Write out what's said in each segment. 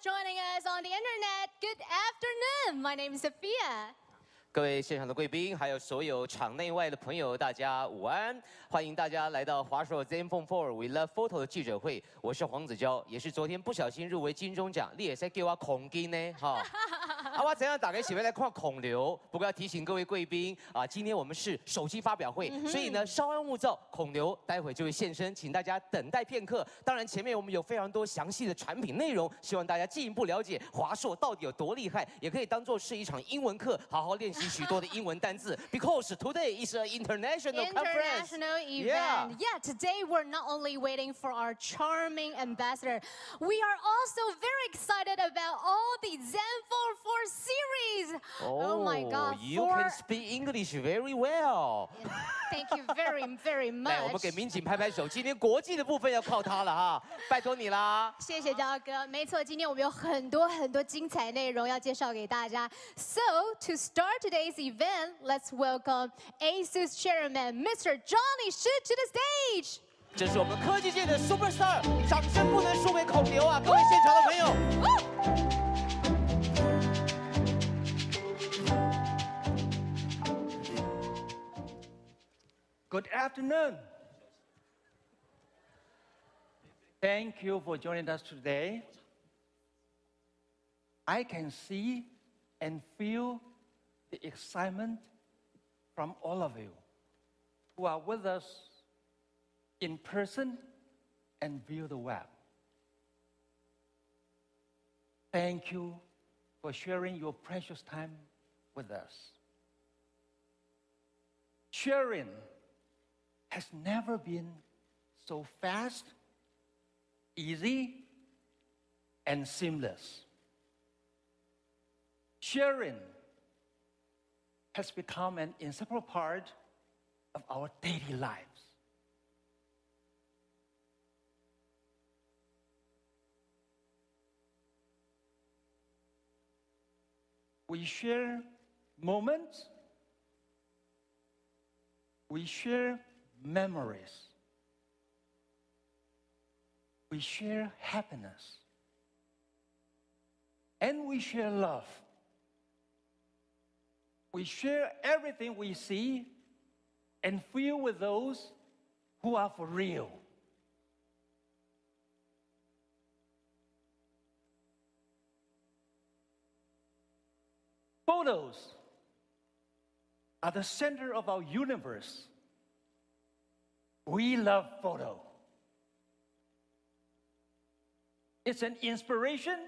joining us on the internet. Good afternoon. My name is Sophia. 各位现场的贵宾，还有所有场内外的朋友，大家午安！欢迎大家来到华硕 ZenFone 4 We Love Photo 的记者会。我是黄子佼，也是昨天不小心入围金钟奖，你也在给我恐金呢，哈。我怎样打开喜欢来看孔刘？不过要提醒各位贵宾啊，今天我们是手机发表会，所以呢稍安勿躁，孔刘待会就会现身，请大家等待片刻。当然前面我们有非常多详细的产品内容，希望大家进一步了解华硕到底有多厉害，也可以当做是一场英文课，好好练习许多的英文单字。Because today is an international conference. International event. Yeah, today we're not only waiting for our charming ambassador, we are also very excited about all the ZenFone 4 series. Oh my God. You can speak English very well. Thank you very 来，我们 much. 给民警拍拍手，今天国际的部分要靠他了哈，拜托你啦。谢谢焦哥，没错，今天我们有很多精彩内容要介绍给大家。So to start today's event, let's welcome ASUS Chairman Mr. Johnny Shi to the stage. 这是我们科技界的 superstar， 掌声不能输给孔刘啊！各位现场的朋友。Good afternoon. Thank you for joining us today. I can see and feel the excitement from all of you who are with us in person and via the web. Thank you for sharing your precious time with us. Sharing has never been so fast, easy, and seamless. Sharing has become an inseparable part of our daily lives. We share moments, we share memories, we share happiness, and we share love. We share everything we see and feel with those who are for real. Photos are the center of our universe. We love photo. It's an inspiration,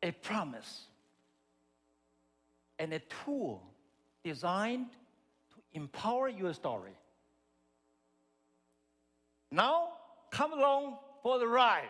a promise, and a tool designed to empower your story. Now, come along for the ride.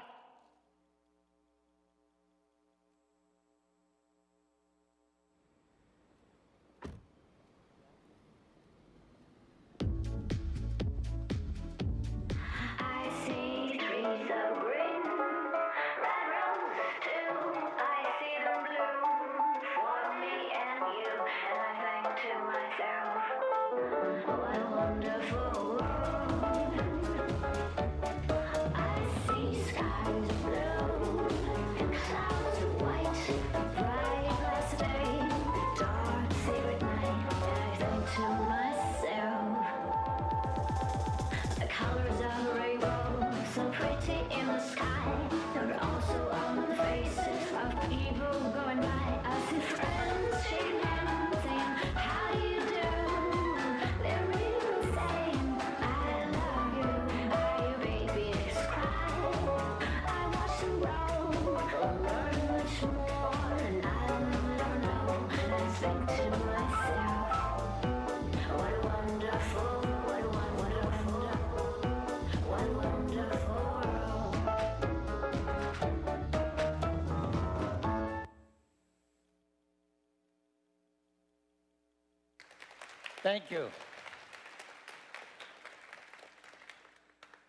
Thank you.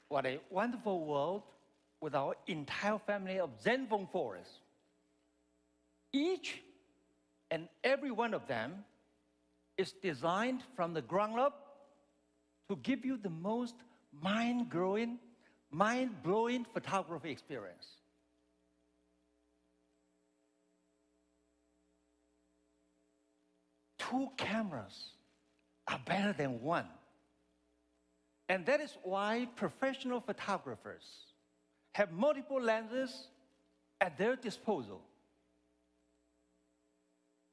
What a wonderful world with our entire family of ZenFone 4s. Each and every one of them is designed from the ground up to give you the most mind-blowing photography experience. two cameras are better than one. And that is why professional photographers have multiple lenses at their disposal.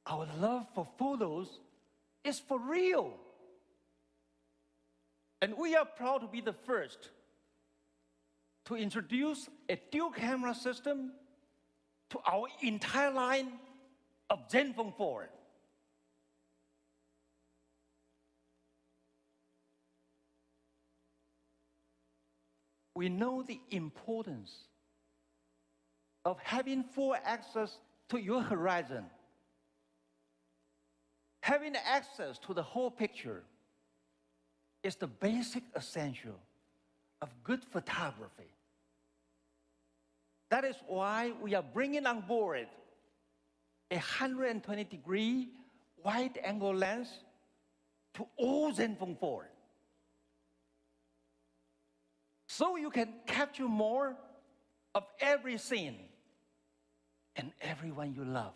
Our love for photos is for real. And we are proud to be the first to introduce a dual camera system to our entire line of ZenFone 4. We know the importance of having full access to your horizon, having access to the whole picture is the basic essential of good photography. That is why we are bringing on board a 120-degree wide-angle lens to all ZenFone 4. So you can capture more of every scene and everyone you love.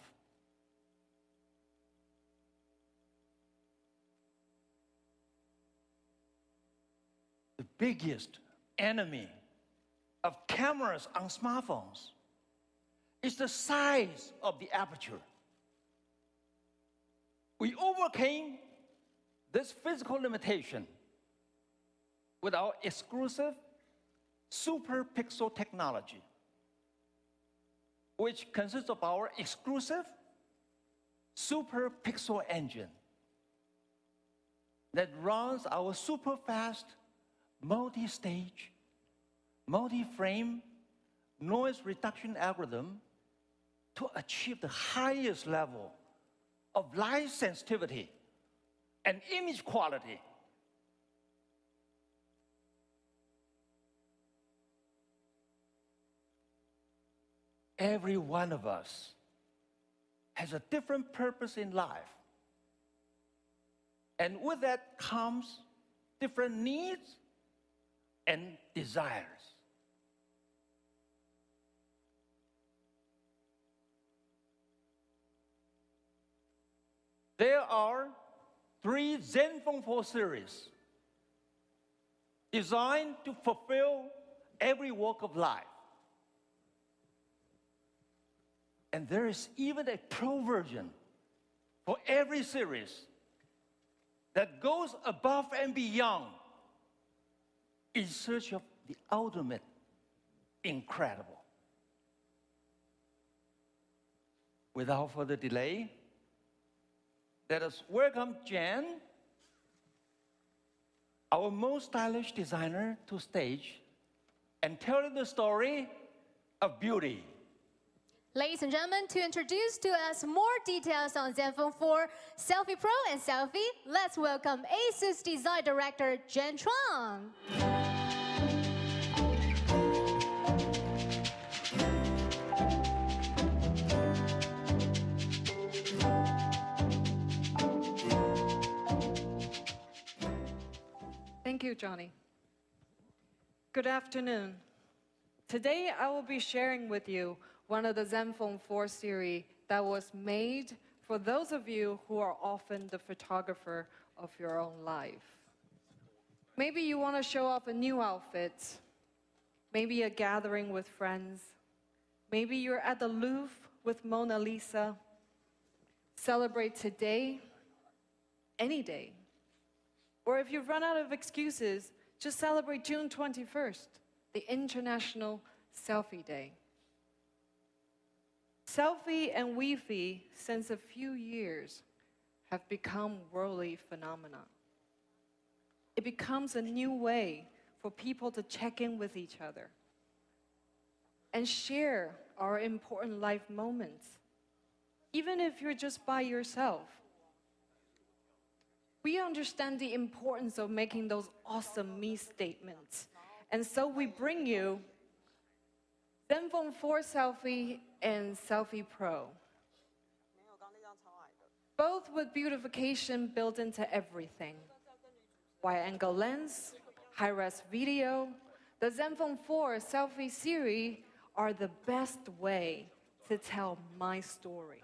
The biggest enemy of cameras on smartphones is the size of the aperture. We overcame this physical limitation with our exclusive super pixel technology, which consists of our exclusive super pixel engine that runs our super fast multi-stage, multi-frame noise reduction algorithm to achieve the highest level of light sensitivity and image quality. Every one of us has a different purpose in life. And with that comes different needs and desires. There are 3 ZenFone 4 series designed to fulfill every walk of life. And there is even a Pro version for every series that goes above and beyond in search of the ultimate incredible. Without further delay, let us welcome Jen, our most stylish designer, to stage and tell the story of beauty. Ladies and gentlemen, to introduce to us more details on ZenFone 4, Selfie Pro and Selfie, let's welcome ASUS Design Director Jen Chuang. Thank you, Johnny. Good afternoon. Today, I will be sharing with you one of the ZenFone 4 series that was made for those of you who are often the photographer of your own life. Maybe you want to show off a new outfit, maybe a gathering with friends, maybe you're at the Louvre with Mona Lisa. Celebrate today, any day. Or if you've run out of excuses, just celebrate June 21st, the International Selfie Day. Selfie and Wi-Fi, since a few years, have become worldly phenomena. It becomes a new way for people to check in with each other and share our important life moments, even if you're just by yourself. We understand the importance of making those awesome me statements, and so we bring you ZenFone 4 Selfie and Selfie Pro. Both with beautification built into everything. Wide-angle lens, high-res video, the ZenFone 4 Selfie series are the best way to tell my story.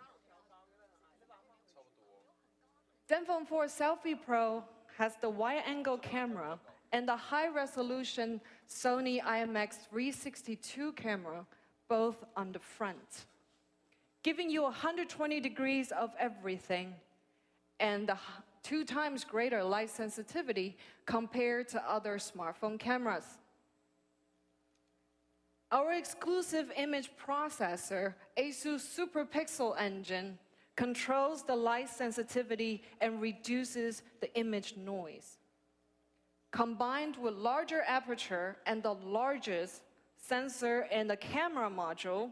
ZenFone 4 Selfie Pro has the wide-angle camera and the high-resolution Sony IMX362 camera, both on the front, giving you 120 degrees of everything and 2 times greater light sensitivity compared to other smartphone cameras. Our exclusive image processor, ASUS Super Pixel Engine, controls the light sensitivity and reduces the image noise. Combined with larger aperture and the largest sensor and the camera module,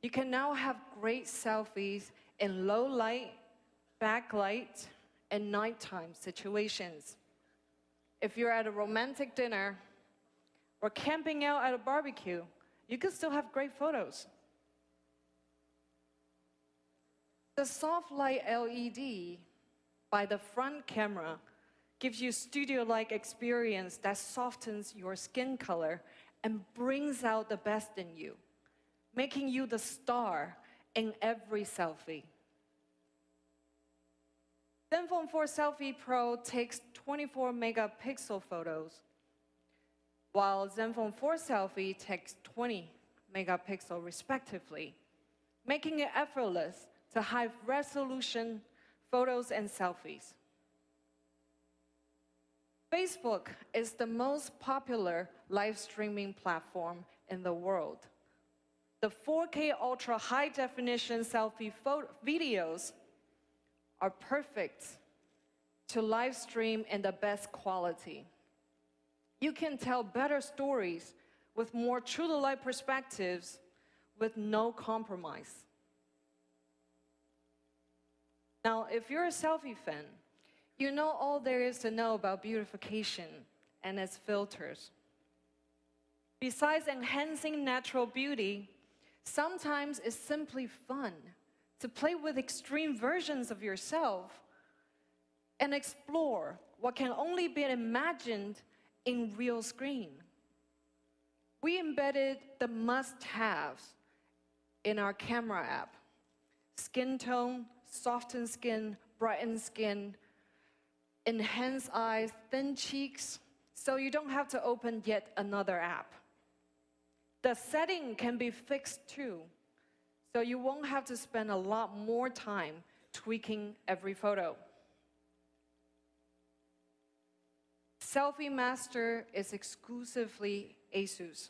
you can now have great selfies in low light, backlight, and nighttime situations. If you're at a romantic dinner or camping out at a barbecue, you can still have great photos. The soft light LED by the front camera gives you studio-like experience that softens your skin color and brings out the best in you, making you the star in every selfie. ZenFone 4 Selfie Pro takes 24 megapixel photos, while ZenFone 4 Selfie takes 20 megapixel respectively, making it effortless to high-resolution photos and selfies. Facebook is the most popular live streaming platform in the world. The 4K ultra high-definition selfie videos are perfect to live stream in the best quality. You can tell better stories with more true-to-life perspectives with no compromise. Now, if you're a selfie fan, you know all there is to know about beautification and its filters. Besides enhancing natural beauty, sometimes it's simply fun to play with extreme versions of yourself and explore what can only be imagined in real screen. We embedded the must-haves in our camera app: skin tone, soften skin, brighten skin, enhance eyes, thin cheeks, so you don't have to open yet another app. The setting can be fixed too, so you won't have to spend a lot more time tweaking every photo. Selfie Master is exclusively ASUS.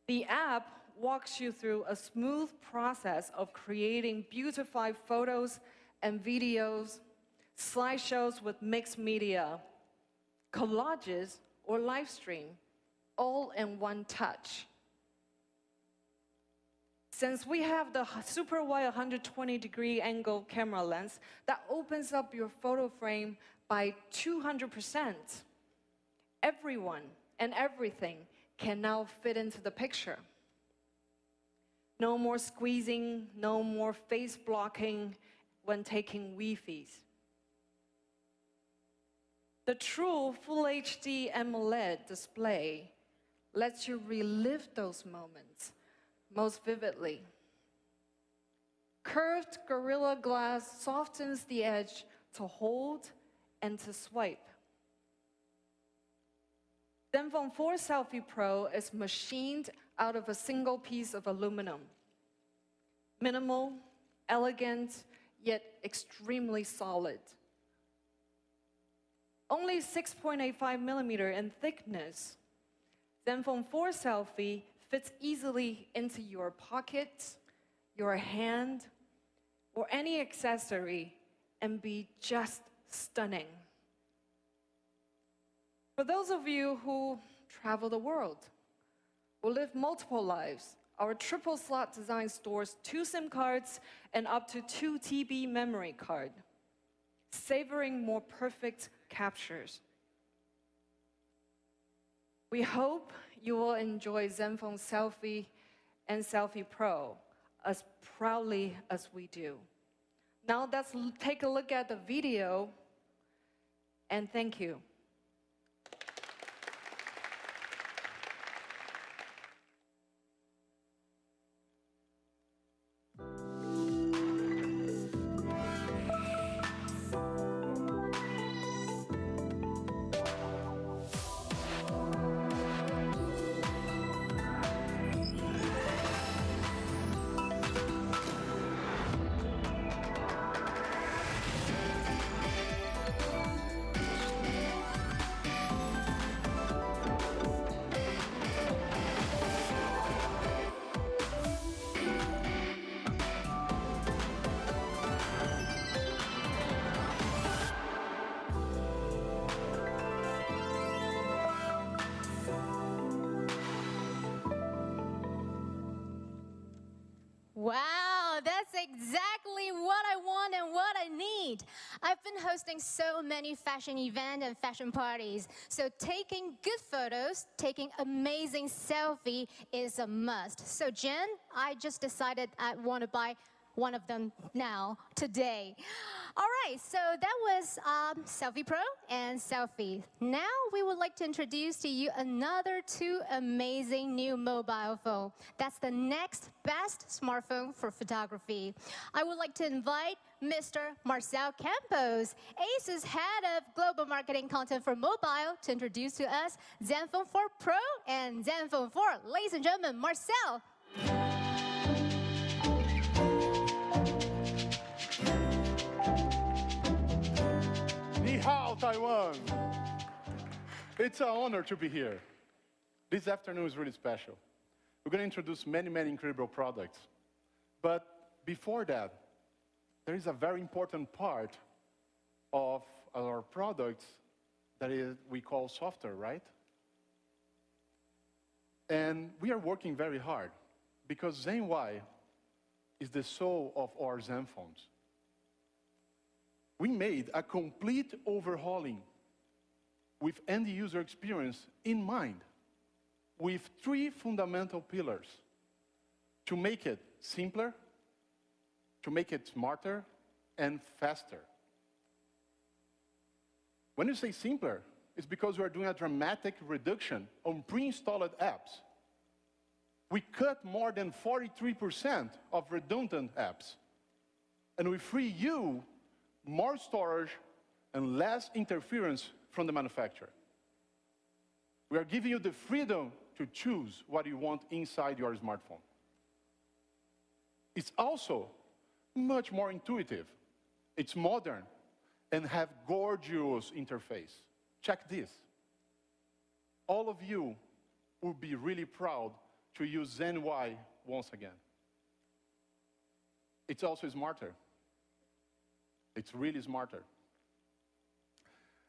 The app walks you through a smooth process of creating beautified photos and videos, slideshows with mixed media, collages, or live stream, all in one touch. Since we have the super wide 120-degree angle camera lens that opens up your photo frame by 200%, everyone and everything can now fit into the picture. No more squeezing, no more face blocking when taking Wi-Fi's. The true Full HD AMOLED display lets you relive those moments most vividly. Curved Gorilla Glass softens the edge to hold and to swipe. ZenFone 4 Selfie Pro is machined out of a single piece of aluminum. Minimal, elegant, yet extremely solid. Only 6.85 millimeter in thickness, ZenFone 4 Selfie fits easily into your pocket, your hand, or any accessory and be just stunning. For those of you who travel the world, or live multiple lives, our triple slot design stores 2 SIM cards and up to 2 TB memory card, savoring more perfect captures. We hope you will enjoy ZenFone Selfie and Selfie Pro as proudly as we do. Now let's take a look at the video, and thank you. exactly what I want and what I need. I've been hosting so many fashion events and fashion parties, so taking good photos, taking amazing selfie is a must. So Jen, I just decided I want to buy one of them now, today. All right, so that was Selfie Pro and Selfie. Now we would like to introduce to you another two amazing new mobile phone. That's the next best smartphone for photography. I would like to invite Mr. Marcel Campos, ASUS Head of Global Marketing Content for Mobile, to introduce to us ZenFone 4 Pro and ZenFone 4. Ladies and gentlemen, Marcel. 你好, Taiwan! It's an honor to be here. This afternoon is really special. We're going to introduce many, many incredible products. But before that, there is a very important part of our products that we call software, right? And we are working very hard because ZenY is the soul of our ZenFones. We made a complete overhauling with end-user experience in mind, with three fundamental pillars: to make it simpler, to make it smarter, and faster. When you say simpler, it's because we are doing a dramatic reduction on pre-installed apps. We cut more than 43% of redundant apps, and we free you more storage and less interference from the manufacturer. We are giving you the freedom to choose what you want inside your smartphone. It's also much more intuitive. It's modern and have gorgeous interface. Check this. All of you will be really proud to use ZenY once again. It's also smarter. It's really smarter.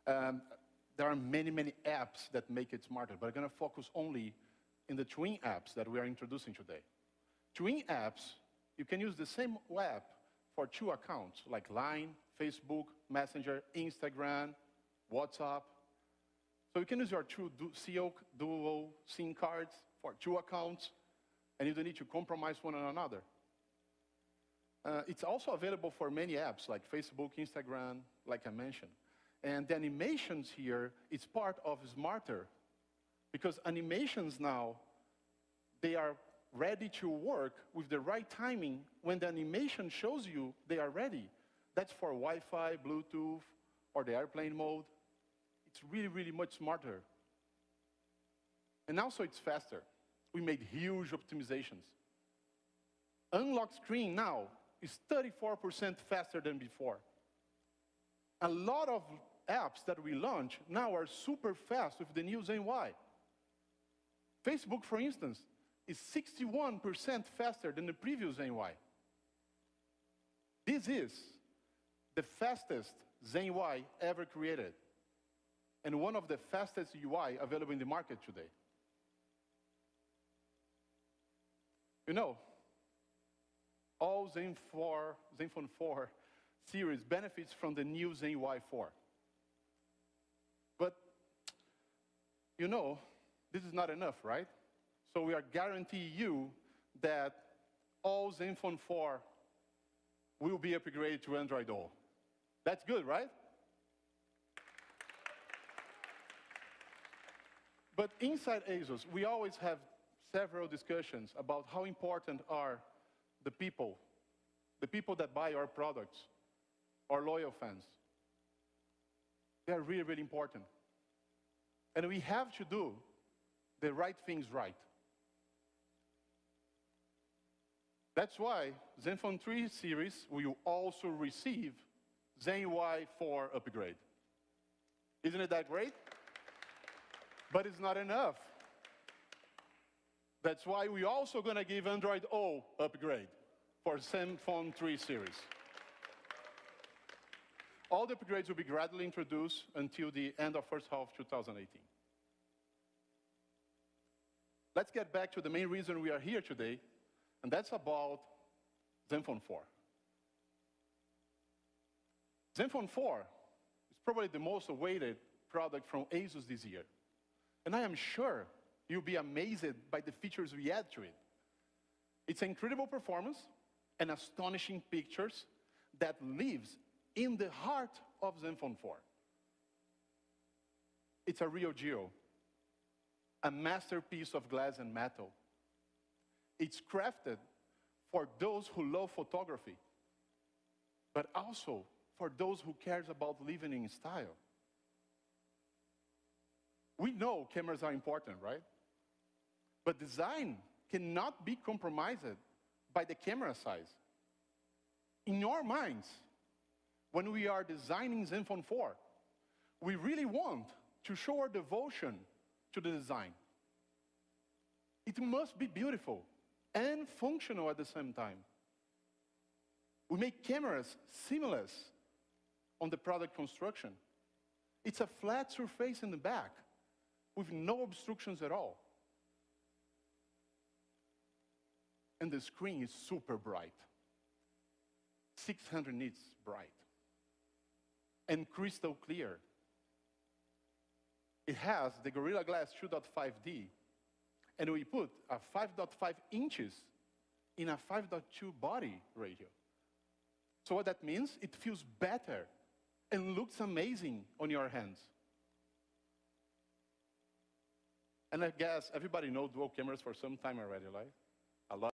There are many, many apps that make it smarter, but I'm going to focus only in the twin apps that we are introducing today. Twin apps, you can use the same app for two accounts, like Line, Facebook, Messenger, Instagram, WhatsApp. So you can use your two dual SIM cards for two accounts, and you don't need to compromise one another. It's also available for many apps like Facebook, Instagram, like I mentioned. And the animations here, it's part of Smarter, because animations now, they are ready to work with the right timing when the animation shows you they are ready. That's for Wi-Fi, Bluetooth, or the airplane mode. It's really, really much smarter. And also it's faster. We made huge optimizations. Unlock screen now is 34% faster than before. A lot of apps that we launch now are super fast with the new ZenY. Facebook, for instance, is 61% faster than the previous ZenY. This is the fastest ZenY ever created, and one of the fastest UI available in the market today. You know, all ZenFone 4 series benefits from the new ZenY 4. But, you know, this is not enough, right? So we are guaranteeing you that all ZenFone 4 will be upgraded to Android O. That's good, right? But inside ASUS, we always have several discussions about how important are the people that buy our products, our loyal fans. They are really, really important. And we have to do the right things right. That's why ZenFone 3 series will also receive ZenY 4 upgrade. Isn't it that great? But it's not enough. That's why we're also going to give Android O upgrade for ZenFone 3 series. All the upgrades will be gradually introduced until the end of first half of 2018. Let's get back to the main reason we are here today, and that's about ZenFone 4. ZenFone 4 is probably the most awaited product from ASUS this year. And I am sure you'll be amazed by the features we add to it. It's incredible performance and astonishing pictures that lives in the heart of ZenFone 4. It's a real geo, a masterpiece of glass and metal. It's crafted for those who love photography, but also for those who cares about living in style. We know cameras are important, right? But design cannot be compromised by the camera size. In your minds, when we are designing ZenFone 4, we really want to show our devotion to the design. It must be beautiful and functional at the same time. We make cameras seamless on the product construction. It's a flat surface in the back with no obstructions at all. And the screen is super bright. 600 nits bright. And crystal clear. It has the Gorilla Glass 2.5D, and we put a 5.5 inches in a 5.2 body radio. So what that means, it feels better and looks amazing on your hands. And I guess everybody knows dual cameras for some time already, right? A lot.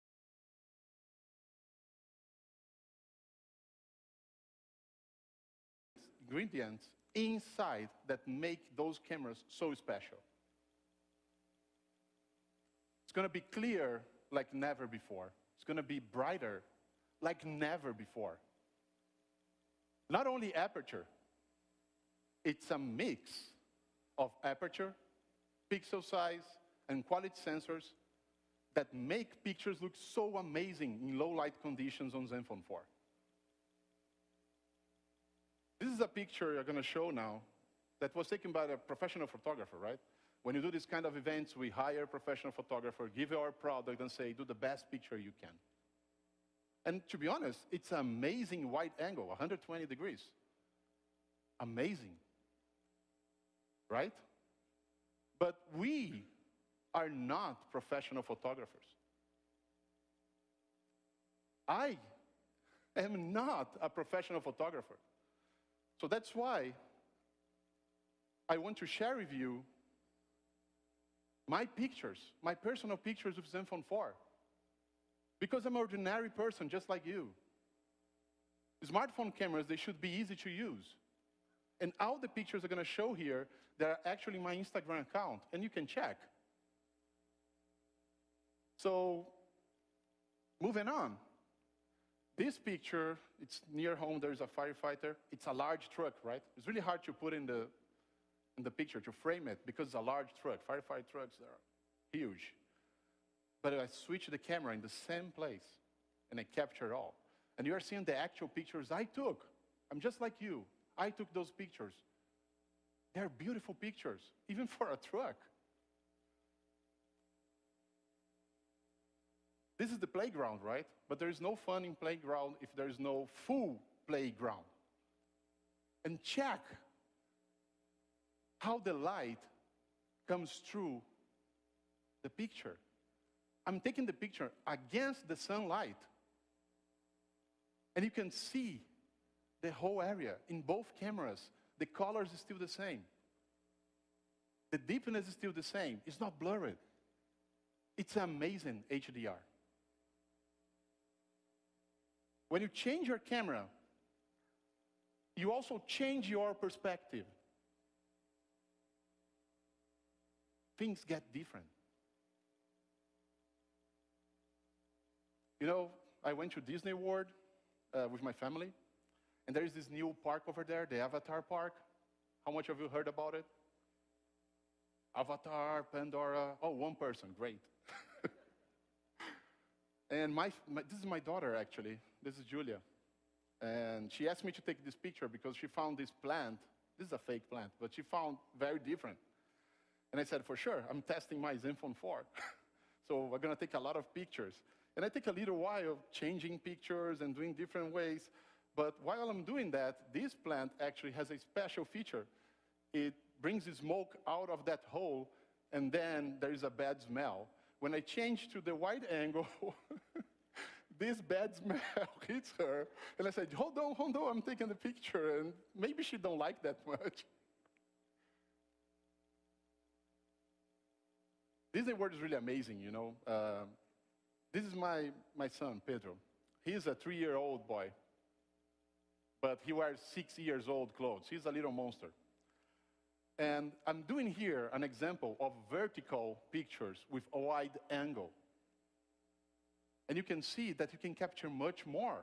Ingredients inside that make those cameras so special. It's going to be clear like never before. It's going to be brighter like never before. Not only aperture, it's a mix of aperture, pixel size, and quality sensors that make pictures look so amazing in low light conditions on ZenFone 4. This is a picture I'm going to show now that was taken by a professional photographer, right? When you do this kind of events, we hire a professional photographer, give you our product, and say, do the best picture you can. And to be honest, it's an amazing wide angle, 120 degrees. Amazing, right? But we are not professional photographers. I am not a professional photographer. So that's why I want to share with you my pictures, my personal pictures with ZenFone 4. Because I'm an ordinary person just like you. Smartphone cameras, they should be easy to use. And all the pictures I'm going to show here, they're actually my Instagram account, and you can check. So, moving on. This picture, it's near home, there's a firefighter. It's a large truck, right? It's really hard to put in the picture, to frame it, because it's a large truck. Firefighter trucks are huge. But I switched the camera in the same place, and I captured all. And you are seeing the actual pictures I took. I'm just like you. I took those pictures. They're beautiful pictures, even for a truck. This is the playground, right? But there is no fun in playground if there is no full playground. And check how the light comes through the picture. I'm taking the picture against the sunlight. And you can see the whole area in both cameras. The colors is still the same. The deepness is still the same. It's not blurred. It's amazing HDR. When you change your camera, you also change your perspective. Things get different. You know, I went to Disney World with my family, and there is this new park over there, the Avatar Park. How much of you heard about it? Avatar, Pandora, oh, one person, great. And this is my daughter, actually. This is Julia. And she asked me to take this picture because she found this plant. This is a fake plant, but she found very different. And I said, for sure, I'm testing my ZenFone 4. So we're going to take a lot of pictures. And I take a little while changing pictures and doing different ways. But while I'm doing that, this plant actually has a special feature. It brings the smoke out of that hole, and then there is a bad smell. When I change to the wide angle, this bad smell hits her, and I said, hold on, I'm taking the picture, and maybe she don't like that much. Disney World is really amazing, you know. This is my son, Pedro. He's a 3-year-old boy, but he wears 6-year-old clothes. He's a little monster. And I'm doing here an example of vertical pictures with a wide angle. And you can see that you can capture much more.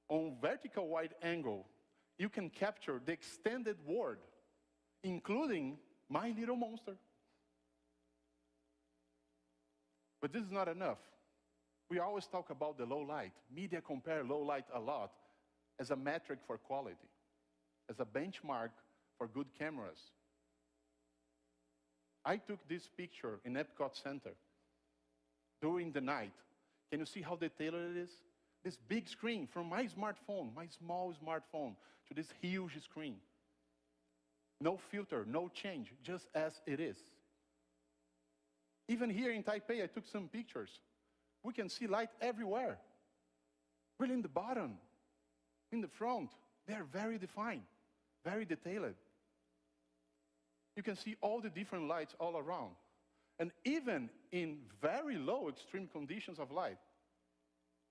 On vertical wide angle, you can capture the extended world, including my little monster. But this is not enough. We always talk about the low light. Media compare low light a lot as a metric for quality, as a benchmark for good cameras. I took this picture in Epcot Center during the night. Can you see how detailed it is? This big screen from my smartphone, my small smartphone, to this huge screen. No filter, no change, just as it is. Even here in Taipei, I took some pictures. We can see light everywhere. Really in the bottom, in the front, they're very defined, very detailed. You can see all the different lights all around. And even in very low extreme conditions of light,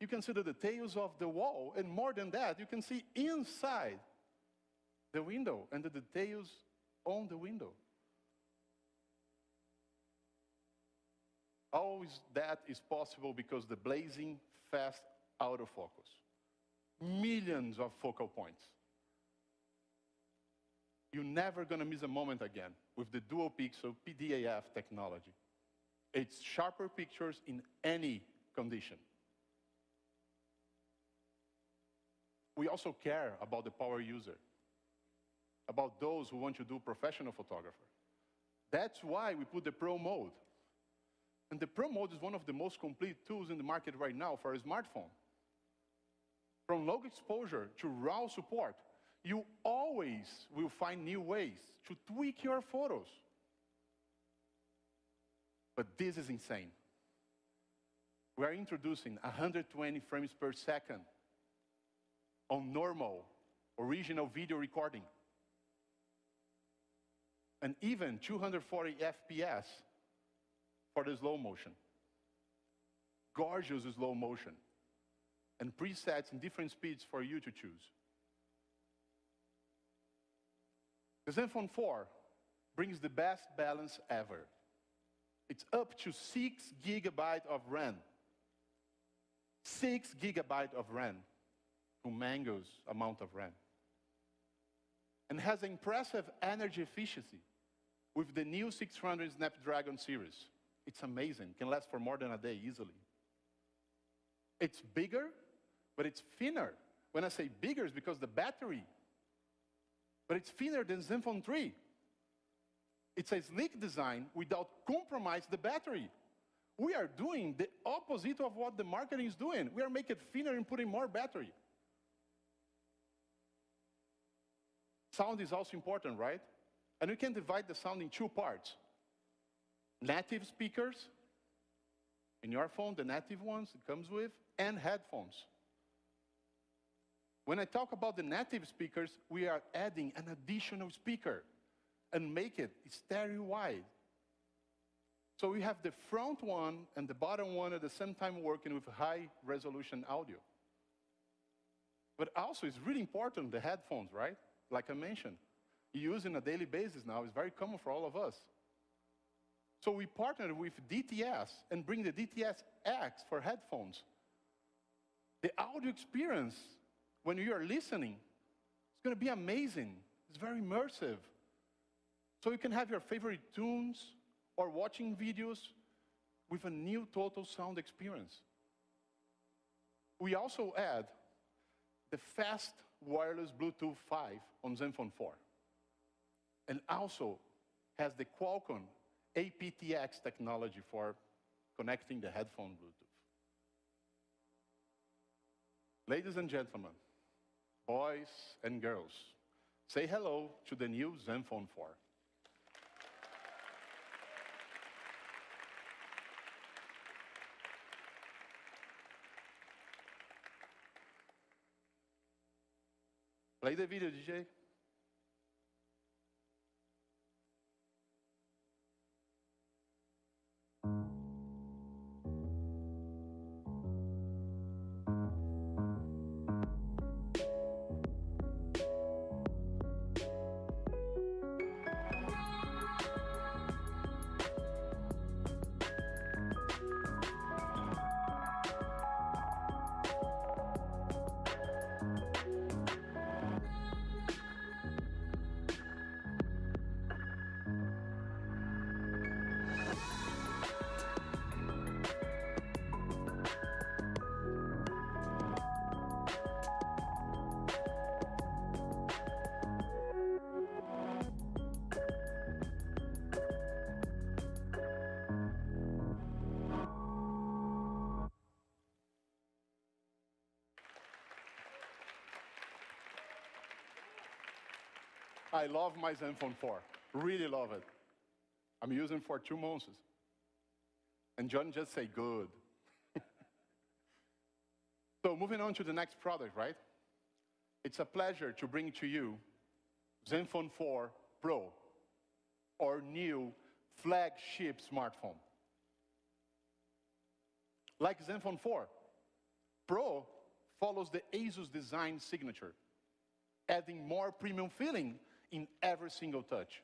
you can see the details of the wall, and more than that, you can see inside the window and the details on the window. All that is possible because the blazing fast autofocus. Millions of focal points. You're never going to miss a moment again with the dual pixel PDAF technology. It's sharper pictures in any condition. We also care about the power user, about those who want to do professional photography. That's why we put the Pro mode. And the Pro mode is one of the most complete tools in the market right now for a smartphone. From low exposure to RAW support, you always will find new ways to tweak your photos. But this is insane. We are introducing 120 frames per second on normal, original video recording. And even 240 FPS for the slow motion. Gorgeous slow motion. And presets in different speeds for you to choose. The ZenFone 4 brings the best balance ever. It's up to 6 GB of RAM. 6 GB of RAM, humongous amount of RAM. And has impressive energy efficiency with the new 600 Snapdragon series. It's amazing, can last for more than a day easily. It's bigger, but it's thinner. When I say bigger, it's because the battery. But it's thinner than ZenFone 3. It's a sleek design without compromise the battery. We are doing the opposite of what the marketing is doing. We are making it thinner and putting more battery. Sound is also important, right? And we can divide the sound in 2 parts. Native speakers, in your phone, the native ones it comes with, and headphones. When I talk about the native speakers, we are adding an additional speaker and make it stereo wide. So we have the front one and the bottom one at the same time working with high resolution audio. But also it's really important, the headphones, right? Like I mentioned, you use on a daily basis now, it's very common for all of us. So we partnered with DTS and bring the DTS X for headphones. The audio experience, when you are listening, it's going to be amazing. It's very immersive. So you can have your favorite tunes or watching videos with a new total sound experience. We also add the fast wireless Bluetooth 5 on ZenFone 4. And also has the Qualcomm aptX technology for connecting the headphone Bluetooth. Ladies and gentlemen, boys and girls, say hello to the new ZenFone 4. Play the video, DJ. I love my ZenFone 4, really love it. I'm using it for 2 months. And John just say, good. So moving on to the next product, right? It's a pleasure to bring to you ZenFone 4 Pro, our new flagship smartphone. Like ZenFone 4, Pro follows the ASUS design signature, adding more premium feeling in every single touch.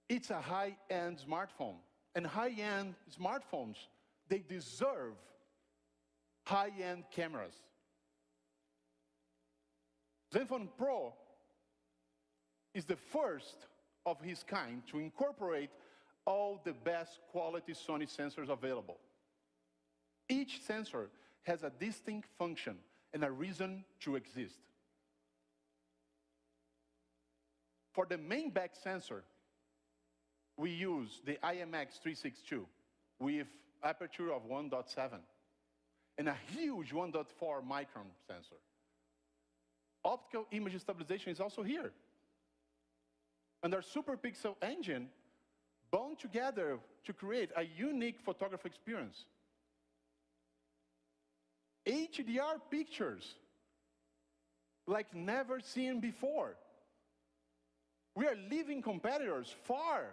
It's a high-end smartphone, and high-end smartphones, they deserve high-end cameras. ZenFone Pro is the first of his kind to incorporate all the best quality Sony sensors available. Each sensor has a distinct function and a reason to exist. For the main back sensor, we use the IMX362 with aperture of 1.7 and a huge 1.4 micron sensor. Optical image stabilization is also here. And our super pixel engine bound together to create a unique photography experience. HDR pictures like never seen before. We are leaving competitors far,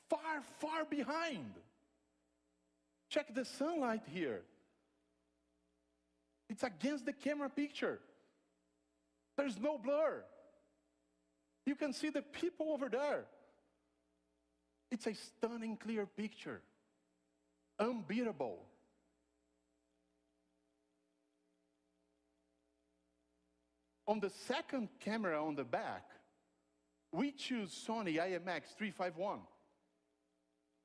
far, far behind. Check the sunlight here. It's against the camera picture. There's no blur. You can see the people over there. It's a stunning, clear picture. Unbeatable. On the second camera on the back, we choose Sony IMX361.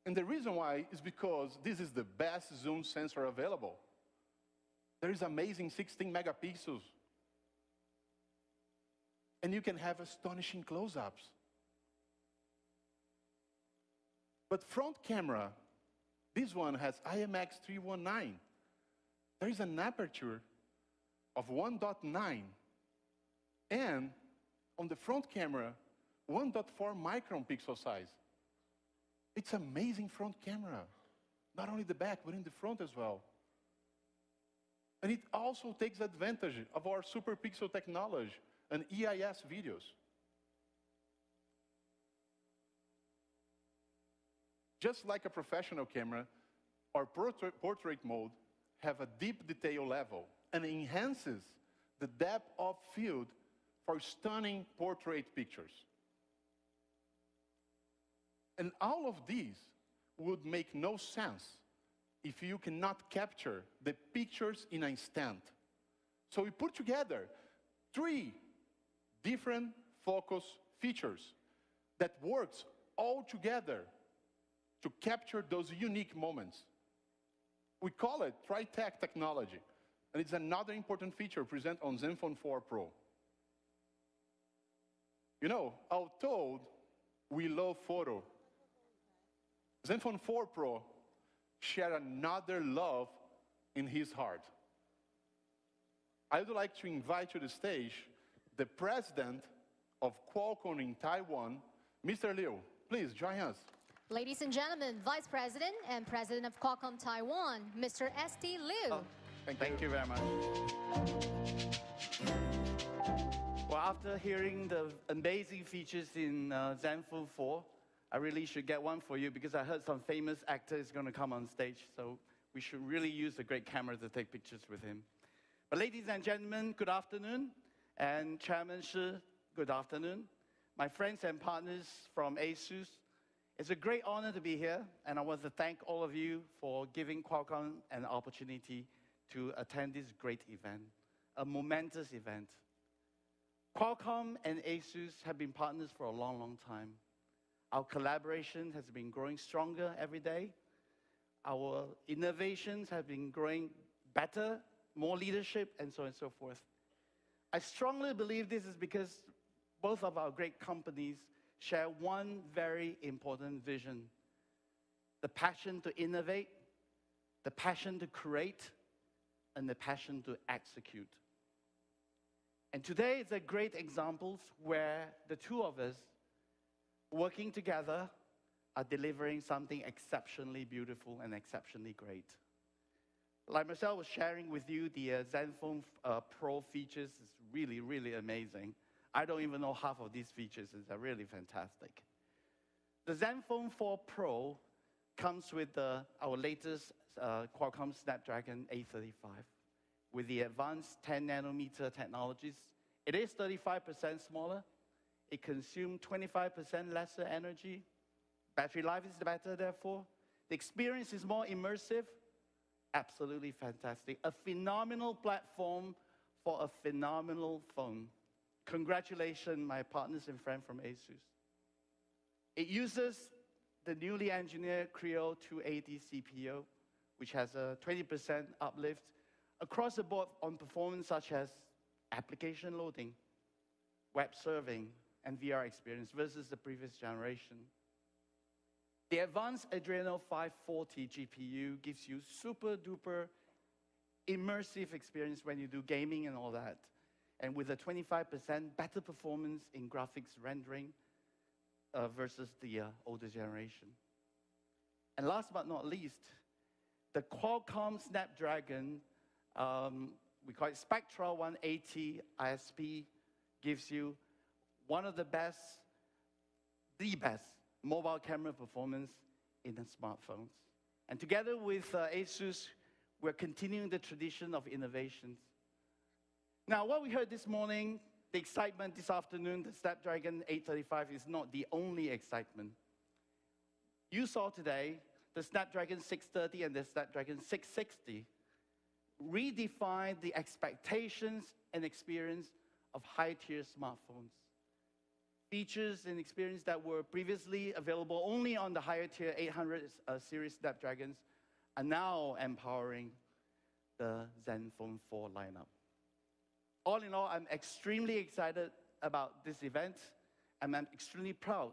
And the reason why is because this is the best zoom sensor available. There is amazing 16 megapixels. And you can have astonishing close-ups. But front camera, this one has IMX319. There is an aperture of 1.9. And on the front camera, 1.4 micron pixel size. It's amazing front camera. Not only the back, but in the front as well. And it also takes advantage of our super pixel technology and EIS videos. Just like a professional camera, our portrait mode have a deep detail level and enhances the depth of field for stunning portrait pictures. And all of these would make no sense if you cannot capture the pictures in an instant. So we put together 3 different focus features that works all together to capture those unique moments. We call it Tri-Tech technology, and it's another important feature present on ZenFone 4 Pro. You know, although we love photo, ZenFone 4 Pro share another love in his heart. I would like to invite to the stage the president of Qualcomm in Taiwan, Mr. Liu. Please join us. Ladies and gentlemen, Vice President and President of Qualcomm Taiwan, Mr. S.T. Liu. Oh, thank you very much. Well, after hearing the amazing features in ZenFone 4, I really should get one for you because I heard some famous actor is going to come on stage, so we should really use a great camera to take pictures with him. But ladies and gentlemen, good afternoon. And Chairman Shi, good afternoon. My friends and partners from ASUS, it's a great honor to be here, and I want to thank all of you for giving Qualcomm an opportunity to attend this great event, a momentous event. Qualcomm and ASUS have been partners for a long, long time. Our collaboration has been growing stronger every day. Our innovations have been growing better, more leadership, and so on and so forth. I strongly believe this is because both of our great companies share one very important vision: the passion to innovate, the passion to create, and the passion to execute. And today is a great example where the two of us, working together, are delivering something exceptionally beautiful and exceptionally great. Like Marcel was sharing with you, the ZenFone Pro features is really, really amazing. I don't even know half of these features. They're really fantastic. The ZenFone 4 Pro comes with our latest Qualcomm Snapdragon 835 with the advanced 10 nanometer technologies. It is 35% smaller. It consumes 25% lesser energy. Battery life is better, therefore. The experience is more immersive. Absolutely fantastic. A phenomenal platform for a phenomenal phone. Congratulations, my partners and friends from ASUS. It uses the newly engineered Creo 280 CPU, which has a 20% uplift across the board on performance such as application loading, web surfing, and VR experience versus the previous generation. The advanced Adreno 540 GPU gives you super duper immersive experience when you do gaming and all that. And with a 25% better performance in graphics rendering versus the older generation. And last but not least, the Qualcomm Snapdragon, we call it Spectra 180 ISP, gives you one of the best mobile camera performance in the smartphones. And together with ASUS, we're continuing the tradition of innovations. Now, what we heard this morning, the excitement this afternoon, the Snapdragon 835 is not the only excitement. You saw today the Snapdragon 630 and the Snapdragon 660 redefine the expectations and experience of high-tier smartphones. Features and experience that were previously available only on the higher-tier 800 series Snapdragons are now empowering the ZenFone 4 lineup. All in all, I'm extremely excited about this event, and I'm extremely proud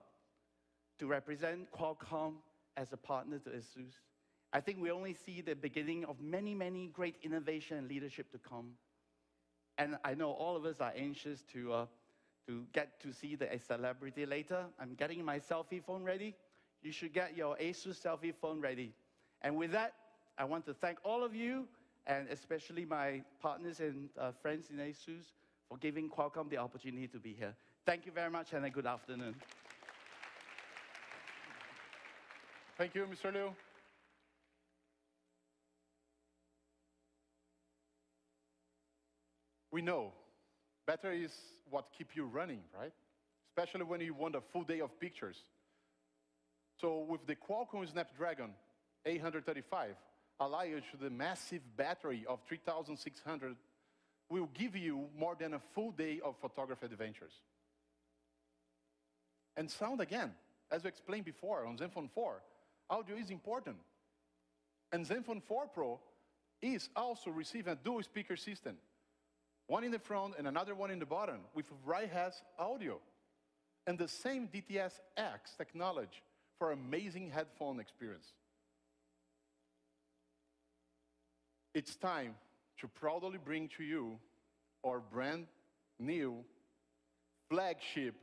to represent Qualcomm as a partner to ASUS. I think we only see the beginning of many, many great innovation and leadership to come. And I know all of us are anxious to get to see a celebrity later. I'm getting my selfie phone ready. You should get your ASUS selfie phone ready. And with that, I want to thank all of you, and especially my partners and friends in ASUS, for giving Qualcomm the opportunity to be here. Thank you very much, and a good afternoon. Thank you, Mr. Liu. We know better is what keeps you running, right? Especially when you want a full day of pictures. So with the Qualcomm Snapdragon 835, allow you to the massive battery of 3,600 will give you more than a full day of photography adventures. And sound again, as we explained before on ZenFone 4, audio is important. And ZenFone 4 Pro is also receiving a dual speaker system. One in the front and another one in the bottom with right-has audio. And the same DTS-X technology for amazing headphone experience. It's time to proudly bring to you our brand new flagship